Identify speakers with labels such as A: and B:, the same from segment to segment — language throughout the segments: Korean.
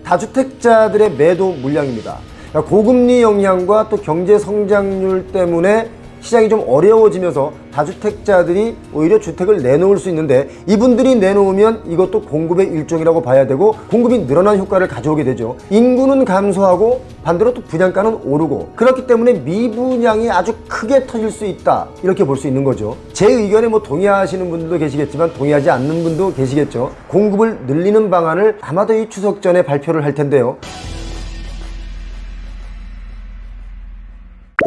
A: 다주택자들의 매도 물량입니다. 고금리 영향과 또 경제 성장률 때문에 시장이 좀 어려워지면서 다주택자들이 오히려 주택을 내놓을 수 있는데, 이분들이 내놓으면 이것도 공급의 일종이라고 봐야 되고 공급이 늘어난 효과를 가져오게 되죠. 인구는 감소하고 반대로 또 분양가는 오르고, 그렇기 때문에 미분양이 아주 크게 터질 수 있다, 이렇게 볼 수 있는 거죠. 제 의견에 동의하시는 분들도 계시겠지만 동의하지 않는 분도 계시겠죠. 공급을 늘리는 방안을 아마도 이 추석 전에 발표를 할 텐데요.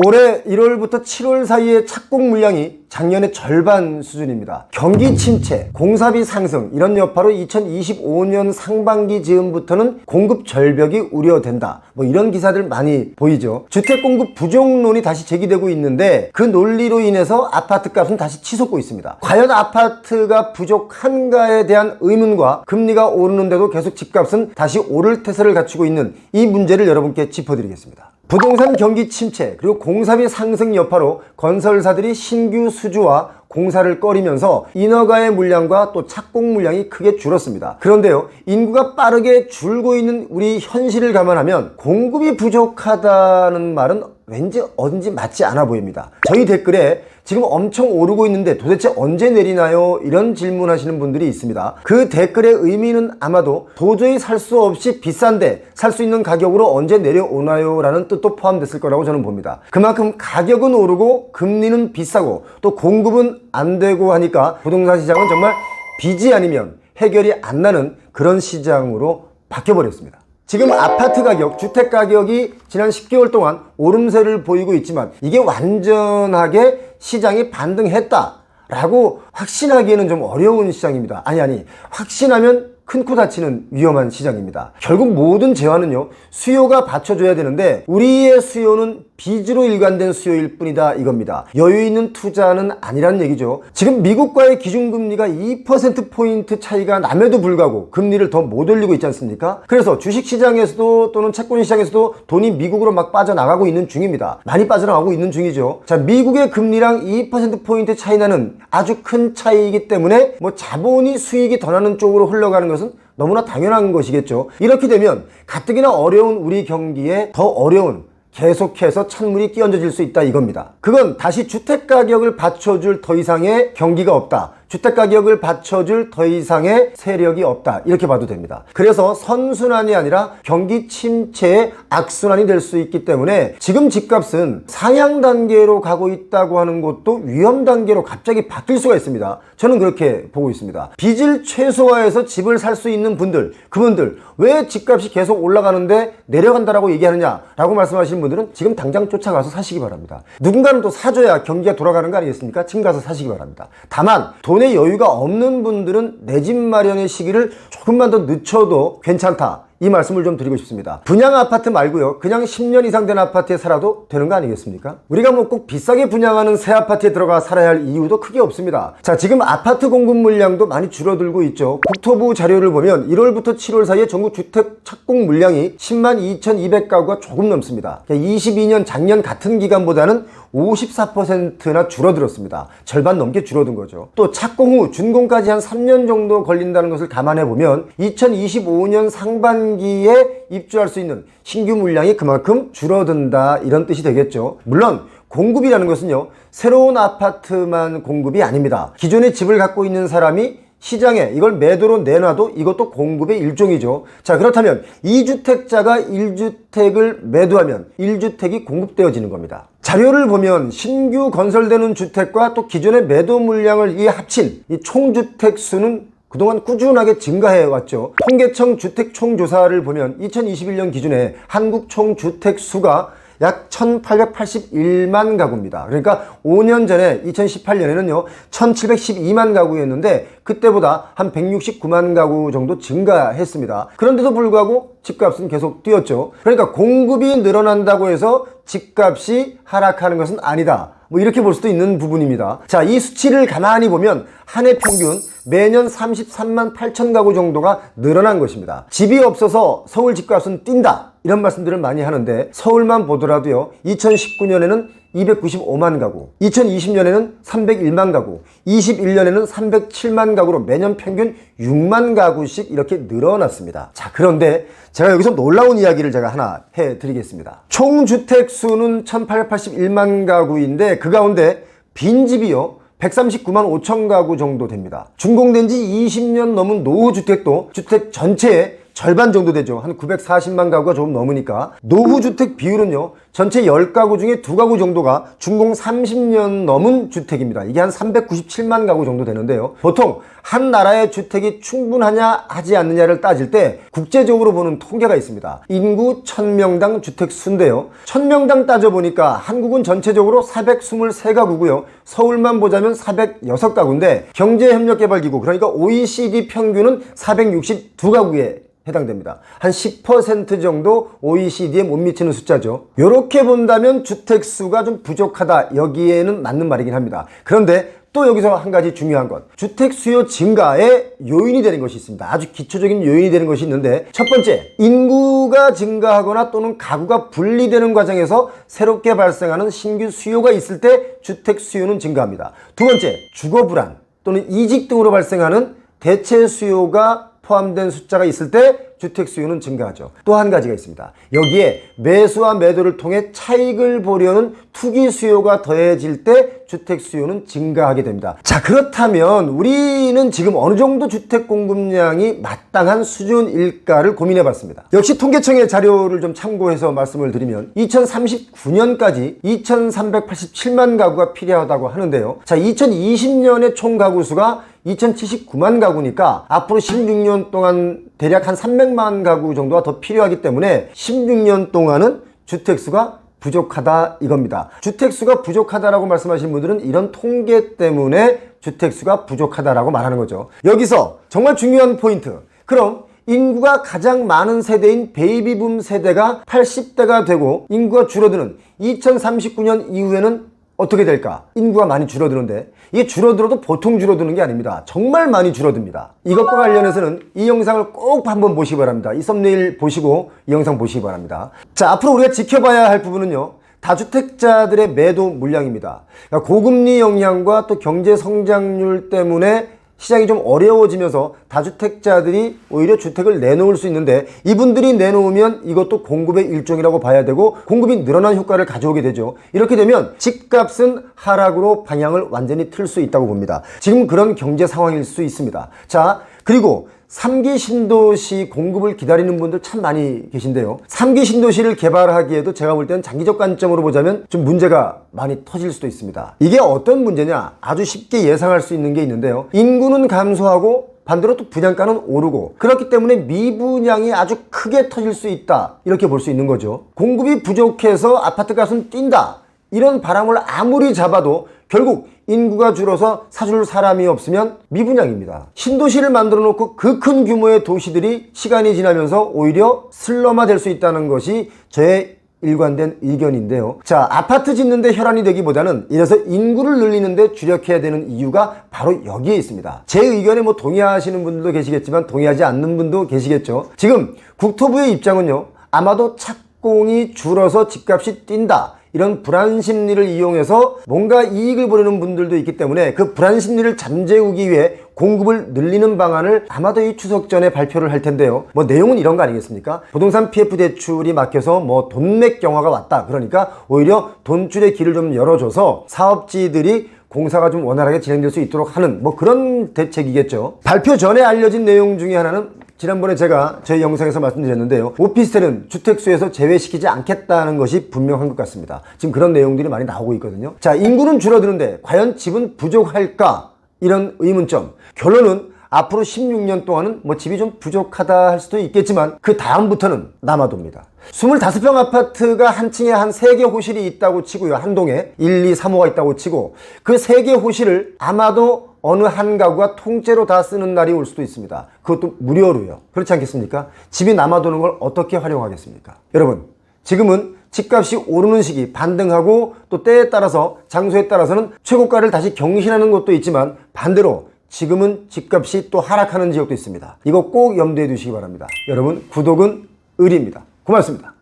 A: 올해 1월부터 7월 사이의 착공 물량이 작년의 절반 수준입니다. 경기 침체, 공사비 상승 이런 여파로 2025년 상반기 즈음부터는 공급 절벽이 우려된다, 이런 기사들 많이 보이죠. 주택 공급 부족론이 다시 제기되고 있는데 그 논리로 인해서 아파트 값은 다시 치솟고 있습니다. 과연 아파트가 부족한가에 대한 의문과 금리가 오르는데도 계속 집값은 다시 오를 태세를 갖추고 있는 이 문제를 여러분께 짚어드리겠습니다. 부동산 경기 침체 그리고 공사비 상승 여파로 건설사들이 신규 수주와 공사를 꺼리면서 인허가의 물량과 또 착공 물량이 크게 줄었습니다. 그런데요, 인구가 빠르게 줄고 있는 우리 현실을 감안하면 공급이 부족하다는 말은 왠지 어딘지 맞지 않아 보입니다. 저희 댓글에 지금 엄청 오르고 있는데 도대체 언제 내리나요? 이런 질문하시는 분들이 있습니다. 그 댓글의 의미는 아마도 도저히 살 수 없이 비싼데 살 수 있는 가격으로 언제 내려오나요? 라는 뜻도 포함됐을 거라고 저는 봅니다. 그만큼 가격은 오르고 금리는 비싸고 또 공급은 안 되고 하니까 부동산 시장은 정말 빚이 아니면 해결이 안 나는 그런 시장으로 바뀌어버렸습니다. 지금 아파트 가격, 주택 가격이 지난 10개월 동안 오름세를 보이고 있지만 이게 완전하게 시장이 반등했다라고 확신하기에는 좀 어려운 시장입니다. 아니, 확신하면 큰 코 다치는 위험한 시장입니다. 결국 모든 재화는요, 수요가 받쳐줘야 되는데 우리의 수요는 빚으로 일관된 수요일 뿐이다, 이겁니다. 여유 있는 투자는 아니라는 얘기죠. 지금 미국과의 기준금리가 2%포인트 차이가 남에도 불구하고 금리를 더 못 올리고 있지 않습니까? 그래서 주식시장에서도 또는 채권시장에서도 돈이 미국으로 막 빠져나가고 있는 중입니다. 많이 빠져나가고 있는 중이죠. 자, 미국의 금리랑 2%포인트 차이 나는 아주 큰 차이이기 때문에 자본이 수익이 더 나는 쪽으로 흘러가는 것은 너무나 당연한 것이겠죠. 이렇게 되면 가뜩이나 어려운 우리 경기에 더 어려운 계속해서 찬물이 끼얹어질 수 있다, 이겁니다. 그건 다시 주택가격을 받쳐줄 더 이상의 경기가 없다, 주택가격을 받쳐줄 더 이상의 세력이 없다, 이렇게 봐도 됩니다. 그래서 선순환이 아니라 경기 침체의 악순환이 될 수 있기 때문에 지금 집값은 상향 단계로 가고 있다고 하는 것도 위험 단계로 갑자기 바뀔 수가 있습니다. 저는 그렇게 보고 있습니다. 빚을 최소화해서 집을 살 수 있는 분들, 그분들 왜 집값이 계속 올라가는데 내려간다라고 얘기하느냐라고 말씀하시는 분들은 지금 당장 쫓아가서 사시기 바랍니다. 누군가는 또 사줘야 경기가 돌아가는 거 아니겠습니까? 지금 가서 사시기 바랍니다. 다만 돈의 여유가 없는 분들은 내 집 마련의 시기를 조금만 더 늦춰도 괜찮다, 이 말씀을 좀 드리고 싶습니다. 분양 아파트 말고요, 그냥 10년 이상 된 아파트에 살아도 되는 거 아니겠습니까? 우리가 꼭 비싸게 분양하는 새 아파트에 들어가 살아야 할 이유도 크게 없습니다. 자, 지금 아파트 공급 물량도 많이 줄어들고 있죠. 국토부 자료를 보면 1월부터 7월 사이에 전국 주택 착공 물량이 10만 2,200가구가 조금 넘습니다. 22년 작년 같은 기간보다는 54%나 줄어들었습니다. 절반 넘게 줄어든 거죠. 또 착공 후 준공까지 한 3년 정도 걸린다는 것을 감안해 보면 2025년 상반기에 입주할 수 있는 신규 물량이 그만큼 줄어든다, 이런 뜻이 되겠죠. 물론 공급이라는 것은요, 새로운 아파트만 공급이 아닙니다. 기존에 집을 갖고 있는 사람이 시장에 이걸 매도로 내놔도 이것도 공급의 일종이죠. 자, 그렇다면 2주택자가 1주택을 매도하면 1주택이 공급되어지는 겁니다. 자료를 보면 신규 건설되는 주택과 또 기존의 매도 물량을 합친 이 총주택 수는 그동안 꾸준하게 증가해 왔죠. 통계청 주택총조사를 보면 2021년 기준에 한국 총주택 수가 약 1881만 가구입니다. 그러니까 5년 전에 2018년에는요 1712만 가구였는데 그때보다 한 169만 가구 정도 증가했습니다. 그런데도 불구하고 집값은 계속 뛰었죠. 그러니까 공급이 늘어난다고 해서 집값이 하락하는 것은 아니다, 이렇게 볼 수도 있는 부분입니다. 자, 이 수치를 가만히 보면 한 해 평균 매년 33만 8천 가구 정도가 늘어난 것입니다. 집이 없어서 서울 집값은 뛴다, 이런 말씀들을 많이 하는데 서울만 보더라도요 2019년에는 295만 가구, 2020년에는 301만 가구, 21년에는 307만 가구로 매년 평균 6만 가구씩 이렇게 늘어났습니다. 자, 그런데 제가 여기서 놀라운 이야기를 제가 하나 해드리겠습니다. 총 주택수는 1881만 가구인데 그 가운데 빈집이요 139만 5천 가구 정도 됩니다. 준공된 지 20년 넘은 노후주택도 주택 전체의 절반 정도 되죠. 한 940만 가구가 조금 넘으니까. 노후주택 비율은요 전체 10가구 중에 2가구 정도가 준공 30년 넘은 주택입니다. 이게 한 397만 가구 정도 되는데요. 보통 한 나라의 주택이 충분하냐 하지 않느냐를 따질 때 국제적으로 보는 통계가 있습니다. 인구 1000명당 주택 수인데요 1000명당 따져보니까 한국은 전체적으로 423가구고요 서울만 보자면 406가구인데 경제협력개발기구 그러니까 OECD 평균은 462가구에 해당됩니다. 한 10% 정도 OECD에 못 미치는 숫자죠. 이렇게 본다면 주택수가 좀 부족하다 여기에는 맞는 말이긴 합니다. 그런데 또 여기서 한 가지 중요한 것 주택 수요 증가의 요인이 되는 것이 있습니다. 아주 기초적인 요인이 되는 것이 있는데 첫 번째 인구가 증가하거나 또는 가구가 분리되는 과정에서 새롭게 발생하는 신규 수요가 있을 때 주택 수요는 증가합니다. 두 번째 주거 불안 또는 이직 등으로 발생하는 대체 수요가 포함된 숫자가 있을 때 주택 수요는 증가하죠. 또 한 가지가 있습니다. 여기에 매수와 매도를 통해 차익을 보려는 투기 수요가 더해질 때 주택 수요는 증가하게 됩니다. 자, 그렇다면 우리는 지금 어느 정도 주택 공급량이 마땅한 수준일까를 고민해 봤습니다. 역시 통계청의 자료를 좀 참고해서 말씀을 드리면 2039년까지 2387만 가구가 필요하다고 하는데요. 자, 2020년의 총 가구 수가 2079만 가구니까 앞으로 16년 동안 대략 한 300만 가구 정도가 더 필요하기 때문에 16년 동안은 주택수가 부족하다 이겁니다. 주택수가 부족하다라고 말씀하시는 분들은 이런 통계 때문에 주택수가 부족하다라고 말하는 거죠. 여기서 정말 중요한 포인트. 그럼 인구가 가장 많은 세대인 베이비붐 세대가 80대가 되고 인구가 줄어드는 2039년 이후에는 어떻게 될까? 인구가 많이 줄어드는데 이게 줄어들어도 보통 줄어드는 게 아닙니다. 정말 많이 줄어듭니다. 이것과 관련해서는 이 영상을 꼭 한번 보시기 바랍니다. 이 썸네일 보시고 이 영상 보시기 바랍니다. 자, 앞으로 우리가 지켜봐야 할 부분은요. 다주택자들의 매도 물량입니다. 그러니까 고금리 영향과 또 경제 성장률 때문에 시장이 좀 어려워지면서 다주택자들이 오히려 주택을 내놓을 수 있는데 이분들이 내놓으면 이것도 공급의 일종이라고 봐야 되고 공급이 늘어난 효과를 가져오게 되죠. 이렇게 되면 집값은 하락으로 방향을 완전히 틀 수 있다고 봅니다. 지금 그런 경제 상황일 수 있습니다. 자, 그리고 3기 신도시 공급을 기다리는 분들 참 많이 계신데요. 3기 신도시를 개발하기에도 제가 볼 때는 장기적 관점으로 보자면 좀 문제가 많이 터질 수도 있습니다. 이게 어떤 문제냐? 아주 쉽게 예상할 수 있는 게 있는데요. 인구는 감소하고 반대로 또 분양가는 오르고 그렇기 때문에 미분양이 아주 크게 터질 수 있다. 이렇게 볼 수 있는 거죠. 공급이 부족해서 아파트 값은 뛴다. 이런 바람을 아무리 잡아도 결국 인구가 줄어서 사줄 사람이 없으면 미분양입니다. 신도시를 만들어 놓고 그 큰 규모의 도시들이 시간이 지나면서 오히려 슬럼화 될 수 있다는 것이 저의 일관된 의견인데요. 자, 아파트 짓는데 혈안이 되기보다는 이래서 인구를 늘리는데 주력해야 되는 이유가 바로 여기에 있습니다. 제 의견에 뭐 동의하시는 분들도 계시겠지만 동의하지 않는 분도 계시겠죠. 지금 국토부의 입장은요. 아마도 착공이 줄어서 집값이 뛴다. 이런 불안 심리를 이용해서 뭔가 이익을 보려는 분들도 있기 때문에 그 불안 심리를 잠재우기 위해 공급을 늘리는 방안을 아마도 이 추석 전에 발표를 할 텐데요. 뭐 내용은 이런 거 아니겠습니까? 부동산 PF 대출이 막혀서 뭐 돈맥 경화가 왔다. 그러니까 오히려 돈줄의 길을 좀 열어줘서 사업지들이 공사가 좀 원활하게 진행될 수 있도록 하는 뭐 그런 대책이겠죠. 발표 전에 알려진 내용 중에 하나는 지난번에 제가 저희 영상에서 말씀드렸는데요. 오피스텔은 주택수에서 제외시키지 않겠다는 것이 분명한 것 같습니다. 지금 그런 내용들이 많이 나오고 있거든요. 자, 인구는 줄어드는데 과연 집은 부족할까? 이런 의문점. 결론은 앞으로 16년 동안은 뭐 집이 좀 부족하다 할 수도 있겠지만 그 다음부터는 남아도입니다. 25평 아파트가 한 층에 한 3개 호실이 있다고 치고요. 한 동에 1, 2, 3호가 있다고 치고 그 3개 호실을 아마도 어느 한 가구가 통째로 다 쓰는 날이 올 수도 있습니다. 그것도 무료로요. 그렇지 않겠습니까? 집이 남아도는 걸 어떻게 활용하겠습니까? 여러분, 지금은 집값이 오르는 시기 반등하고 또 때에 따라서 장소에 따라서는 최고가를 다시 경신하는 것도 있지만 반대로 지금은 집값이 또 하락하는 지역도 있습니다. 이거 꼭 염두에 두시기 바랍니다. 여러분, 구독은 의리입니다. 고맙습니다.